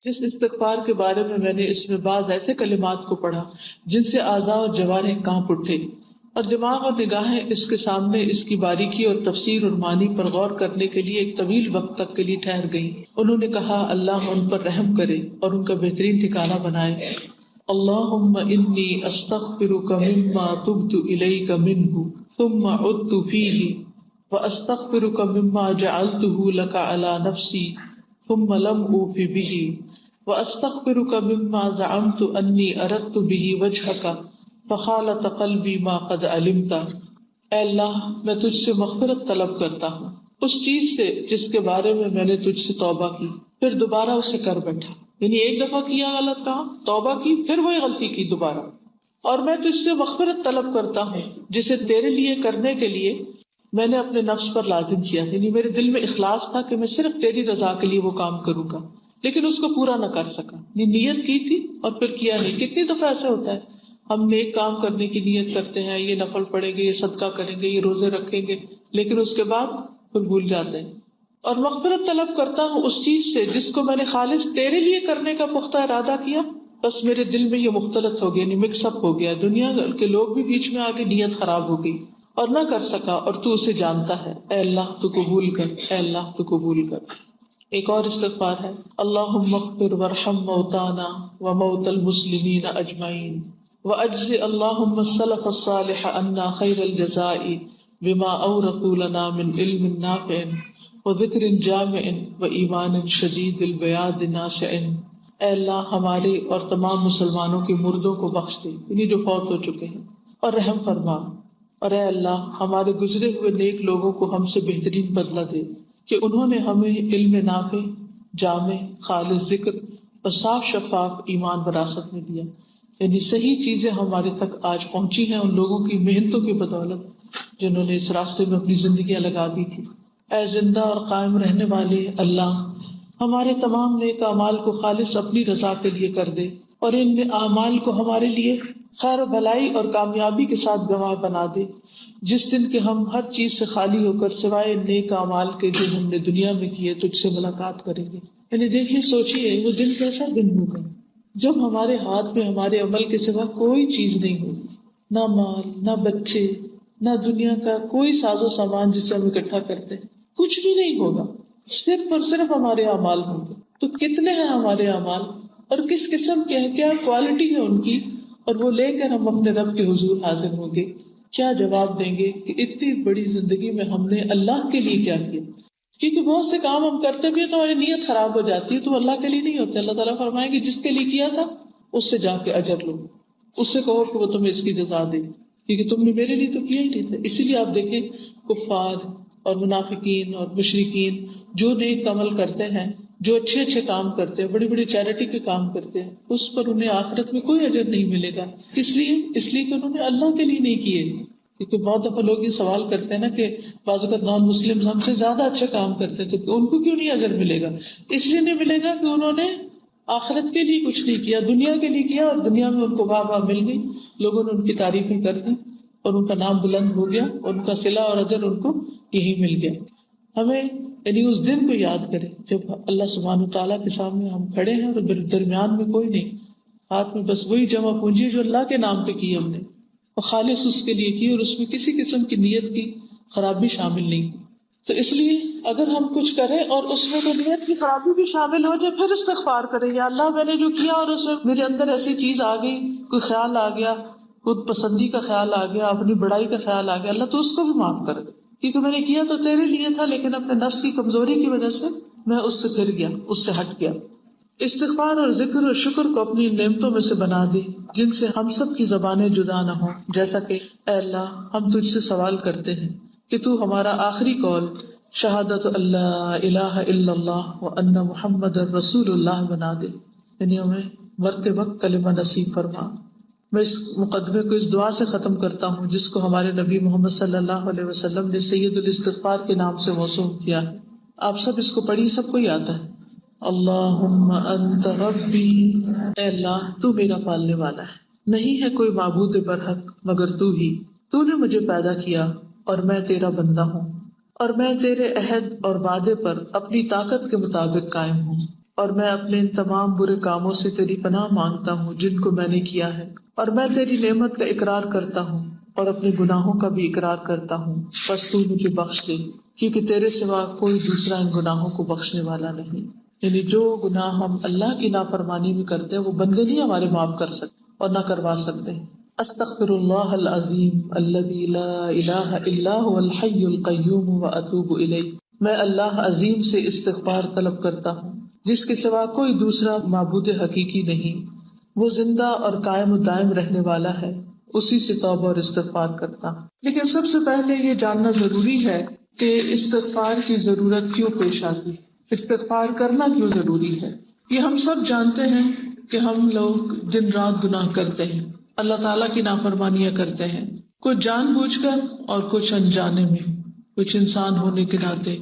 جس استغفار کے بارے میں نے اس میں بعض ایسے کلمات کو پڑھا جن سے اعضاء اور جوارح کانپ اٹھے، اور دماغ اور نگاہیں اس کے سامنے اس کی باریکی اور تفسیر اور معنی پر غور کرنے کے لیے ایک طویل وقت تک کے لیے ٹھہر گئیں۔ انہوں نے کہا اللہ ان پر رحم کرے اور ان کا بہترین ٹھکانہ بنائے۔ اللہم انی استغفرک مما تبت الیک منہ ثم عدت فیہ واستغفرک مما جعلته لک علی نفسی ثم لم اوف به واستغفرک مما زعمت انی اردت به وجهک فخالط قلبی ما قد علمت۔ اے اللہ میں تجھ سے مغفرت طلب کرتا ہوں اس چیز سے جس کے بارے میں نے تجھ سے توبہ کی پھر دوبارہ اسے کر بیٹھا، یعنی ایک دفعہ کیا غلط کام، توبہ کی، پھر وہی غلطی کی دوبارہ، اور میں تجھ سے مغفرت طلب کرتا ہوں جسے تیرے لیے کرنے کے لیے میں نے اپنے نفس پر لازم کیا، یعنی میرے دل میں اخلاص تھا کہ میں صرف تیری رضا کے لیے وہ کام کروں گا، لیکن اس کو پورا نہ کر سکا، نیت کی تھی اور پھر کیا نہیں۔ کتنی دفعہ ایسا ہوتا ہے ہم نیک کام کرنے کی نیت کرتے ہیں، یہ نفل پڑھیں گے، یہ صدقہ کریں گے، یہ روزے رکھیں گے، لیکن اس کے بعد پھر بھول جاتے ہیں۔ اور مغفرت طلب کرتا ہوں اس چیز سے جس کو میں نے خالص تیرے لیے کرنے کا پختہ ارادہ کیا، بس میرے دل میں یہ مختلط ہو گیا، یعنی مکس اپ ہو گیا، دنیا کے لوگ بھی بیچ میں آ کے نیت خراب ہو گئی اور نہ کر سکا، اور تو اسے جانتا ہے۔ اے اللہ تو قبول کر، اے اللہ تو قبول کر۔ ایک اور استغفار ہے، اللہم اغفر وارحم موتانا وموتى المسلمین اجمعین واجز اللہم السلف الصالح عنا خیر الجزاء بما اورثوا لنا من علم نافع وذکر جامع وایمان شدید البیاض ناسع۔ اے اللہ ہمارے اور تمام مسلمانوں کے مردوں کو بخش دے، یعنی جو فوت ہو چکے ہیں، اور رحم فرما، اور اے اللہ ہمارے گزرے ہوئے نیک لوگوں کو ہم سے بہترین بدلہ دے کہ انہوں نے ہمیں علم نافع، جامع، خالص ذکر اور صاف شفاف ایمان وراثت میں دیا، یعنی صحیح چیزیں ہمارے تک آج پہنچی ہیں ان لوگوں کی محنتوں کی بدولت جنہوں نے اس راستے میں اپنی زندگیاں لگا دی تھی۔ اے زندہ اور قائم رہنے والے اللہ، ہمارے تمام نیک اعمال کو خالص اپنی رضا کے لیے کر دے، اور ان اعمال کو ہمارے لیے خیر و بھلائی اور کامیابی کے ساتھ گواہ بنا دے، جس دن کے ہم ہر چیز سے خالی ہو کر سوائے نیک اعمال کے جو ہم نے دنیا میں کیے تجھ سے ملاقات کریں گے۔ یعنی دیکھیے، سوچیے وہ دن کیسا دن ہوگا جب ہمارے ہاتھ میں ہمارے عمل کے سوا کوئی چیز نہیں ہوگی، نہ مال، نہ بچے، نہ دنیا کا کوئی ساز و سامان جس سے ہم اکٹھا کرتے ہیں، کچھ بھی نہیں ہوگا، صرف اور صرف ہمارے اعمال ہوں گے۔ تو کتنے ہیں ہمارے اعمال اور کس قسم کے ہیں، کیا کوالٹی ہے ان کی، اور وہ لے کر ہم اپنے رب کے حضور حاضر ہوں گے، کیا جواب دیں گے کہ اتنی بڑی زندگی میں ہم نے اللہ کے لیے کیا کیا؟ کیونکہ بہت سے کام ہم کرتے بھی ہیں تو ہماری نیت خراب ہو جاتی ہے، تو اللہ کے لیے نہیں ہوتے۔ اللہ تعالیٰ فرمائیں گے جس کے لیے کیا تھا اس سے جا کے اجر لو، اس سے کہو کہ وہ تمہیں اس کی جزا دے، کیونکہ تم نے میرے لیے تو کیا ہی نہیں تھا۔ اسی لیے آپ دیکھیں کفار اور منافقین اور مشرکین جو نیک عمل کرتے ہیں، جو اچھے اچھے کام کرتے ہیں، بڑی بڑی چیریٹی کے کام کرتے ہیں، اس پر انہیں آخرت میں کوئی اجر نہیں ملے گا۔ اس لیے کہ انہوں نے اللہ کے لیے نہیں کیے۔ کیونکہ بہت دفعہ لوگ یہ سوال کرتے ہیں نا کہ بعض اوقات نان مسلم ہم سے زیادہ اچھا کام کرتے ہیں تو ان کو کیوں نہیں اجر ملے گا؟ اس لیے نہیں ملے گا کہ انہوں نے آخرت کے لیے کچھ نہیں کیا، دنیا کے لیے کیا، اور دنیا میں ان کو واہ واہ مل گئی، لوگوں نے ان کی تعریفیں کر دی اور ان کا نام بلند ہو گیا، اور ان کا صلہ اور اجر ان کو یہی مل گیا۔ ہمیں یعنی اس دن کو یاد کریں جب اللہ سبحانہ وتعالیٰ کے سامنے ہم کھڑے ہیں اور درمیان میں کوئی نہیں، ہاتھ میں بس وہی جمع پونجی جو اللہ کے نام پہ کی ہم نے، اور خالص اس کے لیے کی، اور اس میں کسی قسم کی نیت کی خرابی شامل نہیں۔ تو اس لیے اگر ہم کچھ کریں اور اس میں تو نیت کی خرابی بھی شامل ہو جائے، پھر استغفار کریں، یا اللہ میں نے جو کیا اور اس میں میرے اندر ایسی چیز آ گئی، کوئی خیال آ گیا، خود پسندی کا خیال آ گیا، اپنی بڑائی کا خیال آ گیا، اللہ تو اس کو بھی معاف کر دے، کیونکہ میں نے کیا تو تیرے لیے تھا، لیکن اپنے نفس کی کمزوری کی وجہ سے میں اس سے پھر گیا، اس سے ہٹ گیا۔ استغفار اور ذکر اور شکر کو اپنی نعمتوں میں سے بنا دے جن سے ہم سب کی زبانیں جدا نہ ہوں، جیسا کہ اے اللہ ہم تجھ سے سوال کرتے ہیں کہ تو ہمارا آخری قول شہادت اللہ الہ الا اللہ وان محمد رسول اللہ بنا دے، یعنی ہمیں مرتے وقت کلمہ نصیب فرما۔ میں اس مقدمے کو اس دعا سے ختم کرتا ہوں جس کو ہمارے نبی محمد صلی اللہ علیہ وسلم نے سید الاستغفار کے نام سے موسوم کیا ہے۔ آپ سب اس کو پڑھیے، سب کو ہی آتا ہے۔ اللہم انت ربی، اے اللہ تو میرا پالنے والا ہے، نہیں ہے کوئی معبود برحق مگر تو ہی، تو نے مجھے پیدا کیا اور میں تیرا بندہ ہوں، اور میں تیرے عہد اور وعدے پر اپنی طاقت کے مطابق قائم ہوں۔ اور میں اپنے ان تمام برے کاموں سے تیری پناہ مانگتا ہوں جن کو میں نے کیا ہے، اور میں تیری نعمت کا اقرار کرتا ہوں اور اپنے گناہوں کا بھی اقرار کرتا ہوں، بس تو مجھے بخش دے، کیونکہ تیرے سوا کوئی دوسرا ان گناہوں کو بخشنے والا نہیں۔ یعنی جو گناہ ہم اللہ کی نافرمانی میں کرتے ہیں وہ بندے نہیں ہمارے معاف کر سکتے اور نہ کروا سکتے۔ استغفر اللہ العظیم الذی لا الہ الا هو الحی القیوم واتوب الیہ، میں اللہ عظیم سے استغفار طلب کرتا ہوں جس کے سوا کوئی دوسرا معبود حقیقی نہیں، وہ زندہ اور قائم و دائم رہنے والا ہے، اسی سے توبہ اور استغفار کرتا ہوں۔ لیکن سب سے پہلے یہ جاننا ضروری ہے کہ استغفار کی ضرورت کیوں پیش آتی، استغفار کرنا کیوں ضروری ہے۔ یہ ہم سب جانتے ہیں کہ ہم لوگ دن رات گناہ کرتے ہیں، اللہ تعالیٰ کی نافرمانیاں کرتے ہیں، کچھ جان بوجھ کر اور کچھ انجانے میں، کچھ انسان ہونے کے ناطے،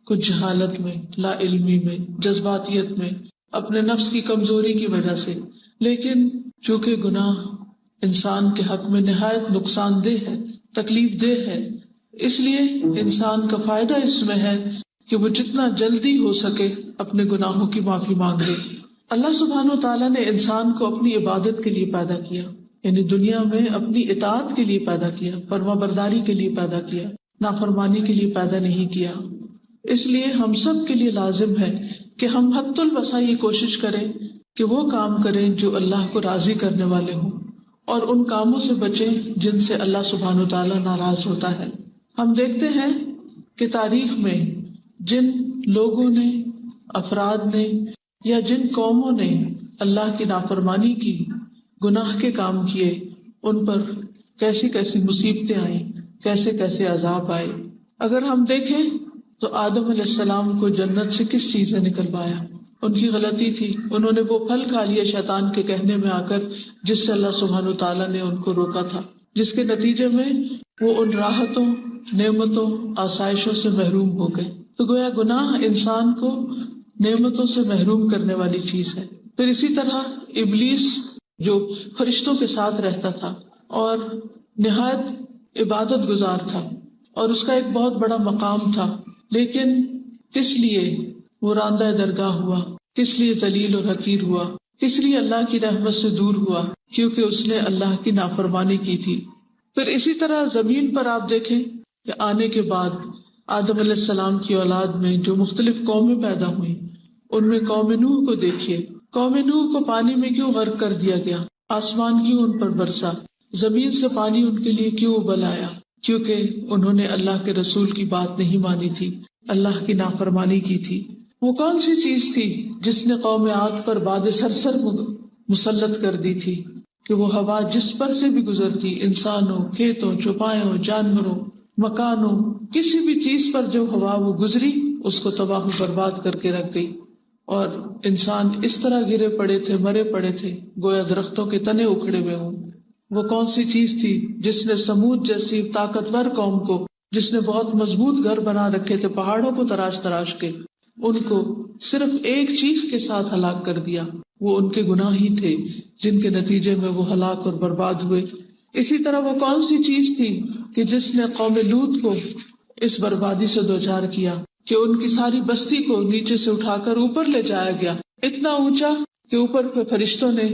کچھ جہالت میں، لا علمی میں، جذباتیت میں، اپنے نفس کی کمزوری کی وجہ سے۔ لیکن چونکہ گناہ انسان کے حق میں نہایت نقصان دہ ہے، تکلیف دہ ہے، اس لیے انسان کا فائدہ اس میں ہے کہ وہ جتنا جلدی ہو سکے اپنے گناہوں کی معافی مانگ لے۔ اللہ سبحانہ و تعالیٰ نے انسان کو اپنی عبادت کے لیے پیدا کیا، یعنی دنیا میں اپنی اطاعت کے لیے پیدا کیا، فرما برداری کے لیے پیدا کیا، نافرمانی کے لیے پیدا نہیں کیا۔ اس لیے ہم سب کے لیے لازم ہے کہ ہم حد الوسع یہ کوشش کریں کہ وہ کام کریں جو اللہ کو راضی کرنے والے ہوں، اور ان کاموں سے بچیں جن سے اللہ سبحانہ و تعالیٰ ناراض ہوتا ہے۔ ہم دیکھتے ہیں کہ تاریخ میں جن لوگوں نے، افراد نے یا جن قوموں نے اللہ کی نافرمانی کی، گناہ کے کام کیے، ان پر کیسی کیسی مصیبتیں آئیں، کیسے کیسے عذاب آئے۔ اگر ہم دیکھیں تو آدم علیہ السلام کو جنت سے کس چیز نے نکلوایا؟ ان کی غلطی تھی، انہوں نے وہ پھل کھا لیا شیطان کے کہنے میں آ کر، جس سے اللہ سبحانہ و تعالیٰ نے ان کو روکا تھا، جس کے نتیجے میں وہ ان راحتوں، نعمتوں، آسائشوں سے محروم ہو گئے۔ تو گویا گناہ انسان کو نعمتوں سے محروم کرنے والی چیز ہے۔ پھر اسی طرح ابلیس جو فرشتوں کے ساتھ رہتا تھا اور نہایت عبادت گزار تھا، اور اس کا ایک بہت بڑا مقام تھا، لیکن کس لیے وہ راندہ درگاہ ہوا، کس لیے ذلیل اور حقیر ہوا، کس لیے اللہ کی رحمت سے دور ہوا؟ کیونکہ اس نے اللہ کی نافرمانی کی تھی۔ پھر اسی طرح زمین پر آپ دیکھیں کہ آنے کے بعد آدم علیہ السلام کی اولاد میں جو مختلف قومیں پیدا ہوئیں، ان میں قوم نوح کو دیکھیے، قوم نوح کو پانی میں کیوں غرق کر دیا گیا؟ آسمان کیوں ان پر برسا؟ زمین سے پانی ان کے لیے کیوں ابل آیا؟ کیونکہ انہوں نے اللہ کے رسول کی بات نہیں مانی تھی، اللہ کی نافرمانی کی تھی۔ وہ کون سی چیز تھی جس نے قوم عاد پر باد سرسر مسلط کر دی تھی کہ وہ ہوا جس پر سے بھی گزرتی، انسانوں، کھیتوں، چوپایوں، جانوروں، مکانوں، کسی بھی چیز پر جو ہوا وہ گزری اس کو تباہ و برباد کر کے رکھ گئی، اور انسان اس طرح گرے پڑے تھے، مرے پڑے تھے، گویا درختوں کے تنے اکھڑے ہوئے ہوں۔ وہ کون سی چیز تھی جس نے سمود جیسی طاقتور قوم کو، جس نے بہت مضبوط گھر بنا رکھے تھے پہاڑوں کو تراش تراش کے، ان کو صرف ایک چیخ کے ساتھ ہلاک کر دیا؟ وہ ان کے گناہ ہی تھے جن کے نتیجے میں وہ ہلاک اور برباد ہوئے۔ اسی طرح وہ کون سی چیز تھی کہ جس نے قوم لوط کو اس بربادی سے دوچار کیا کہ ان کی ساری بستی کو نیچے سے اٹھا کر اوپر لے جایا گیا، اتنا اونچا کہ اوپر پہ فرشتوں نے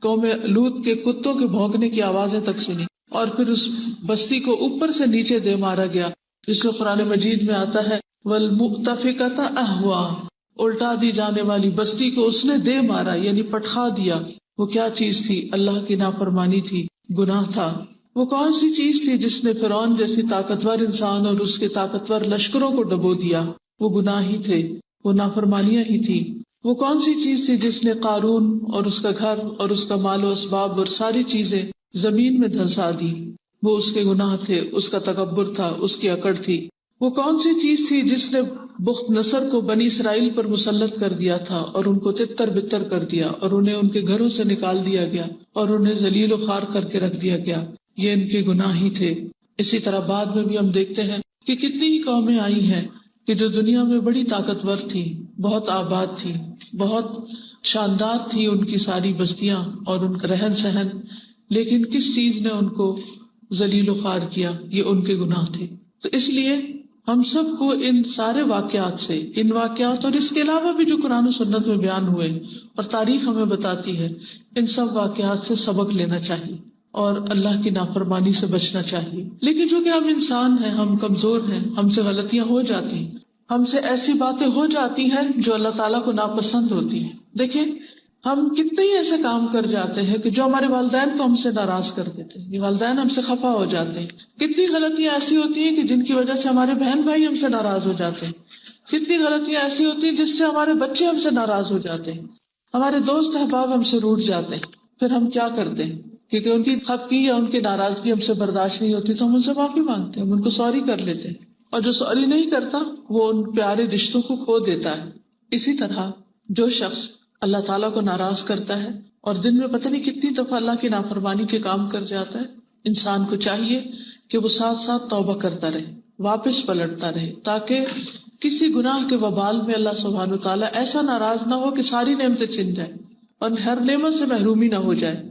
قوم لوط کے کتوں کے بھونکنے کی آوازیں تک سنی، اور پھر اس بستی کو اوپر سے نیچے دے مارا گیا، جس کو قرآن مجید میں آتا ہے وَالْمُؤْتَفِكَةَ أَهْوَىٰ، الٹا دی جانے والی بستی کو اس نے دے مارا، یعنی پٹھا دیا۔ وہ کیا چیز تھی؟ اللہ کی نافرمانی تھی، گناہ تھا۔ وہ کون سی چیز تھی جس نے فرعون جیسی طاقتور انسان اور اس کے طاقتور لشکروں کو ڈبو دیا؟ وہ گناہ ہی تھے، وہ نافرمانیاں ہی تھی۔ وہ کون سی چیز تھی جس نے قارون اور اس کا گھر اور اس کا مال و اسباب اور ساری چیزیں زمین میں دھنسا دی؟ وہ اس کے گناہ تھے، اس کا تکبر تھا، اس کی اکڑ تھی۔ وہ کون سی چیز تھی جس نے بخت نصر کو بنی اسرائیل پر مسلط کر دیا تھا اور ان کو تتر بتر کر دیا، اور انہیں ان کے گھروں سے نکال دیا گیا اور انہیں ذلیل و خوار کر کے رکھ دیا گیا؟ یہ ان کے گناہ ہی تھے۔ اسی طرح بعد میں بھی ہم دیکھتے ہیں کہ کتنی ہی قومیں آئی ہیں کہ جو دنیا میں بڑی طاقتور تھی، بہت آباد تھی، بہت شاندار تھی ان کی ساری بستیاں اور ان کا رہن سہن، لیکن کس چیز نے ان کو ذلیل و خوار کیا؟ یہ ان کے گناہ تھے۔ تو اس لیے ہم سب کو ان سارے واقعات سے، ان واقعات اور اس کے علاوہ بھی جو قرآن و سنت میں بیان ہوئے اور تاریخ ہمیں بتاتی ہے، ان سب واقعات سے سبق لینا چاہیے اور اللہ کی نافرمانی سے بچنا چاہیے. لیکن چونکہ ہم انسان ہیں، ہم کمزور ہیں، ہم سے غلطیاں ہو جاتی ہیں، ہم سے ایسی باتیں ہو جاتی ہیں جو اللہ تعالیٰ کو ناپسند ہوتی ہیں. دیکھیں ہم کتنے ہی ایسے کام کر جاتے ہیں کہ جو ہمارے والدین کو ہم سے ناراض کر دیتے ہیں، یہ والدین ہم سے خفا ہو جاتے ہیں. کتنی غلطیاں ایسی ہوتی ہیں کہ جن کی وجہ سے ہمارے بہن بھائی ہم سے ناراض ہو جاتے ہیں. کتنی غلطیاں ایسی ہوتی ہیں جس سے ہمارے بچے ہم سے ناراض ہو جاتے ہیں، ہمارے دوست احباب ہم سے روٹھ جاتے ہیں. پھر ہم کیا کرتے ہیں؟ کیونکہ ان کی خفگی یا ان کی ناراضگی ہم سے برداشت نہیں ہوتی تو ہم ان سے معافی مانگتے ہیں، ہم ان کو سوری کر لیتے ہیں. اور جو سوری نہیں کرتا وہ ان پیارے رشتوں کو کھو دیتا ہے. اسی طرح جو شخص اللہ تعالیٰ کو ناراض کرتا ہے اور دن میں پتہ نہیں کتنی دفعہ اللہ کی نافرمانی کے کام کر جاتا ہے، انسان کو چاہیے کہ وہ ساتھ ساتھ توبہ کرتا رہے، واپس پلٹتا رہے، تاکہ کسی گناہ کے وبال میں اللہ سبحانہ وتعالیٰ ایسا ناراض نہ ہو کہ ساری نعمتیں چھن جائیں اور ہر نعمت سے محرومی نہ ہو جائے.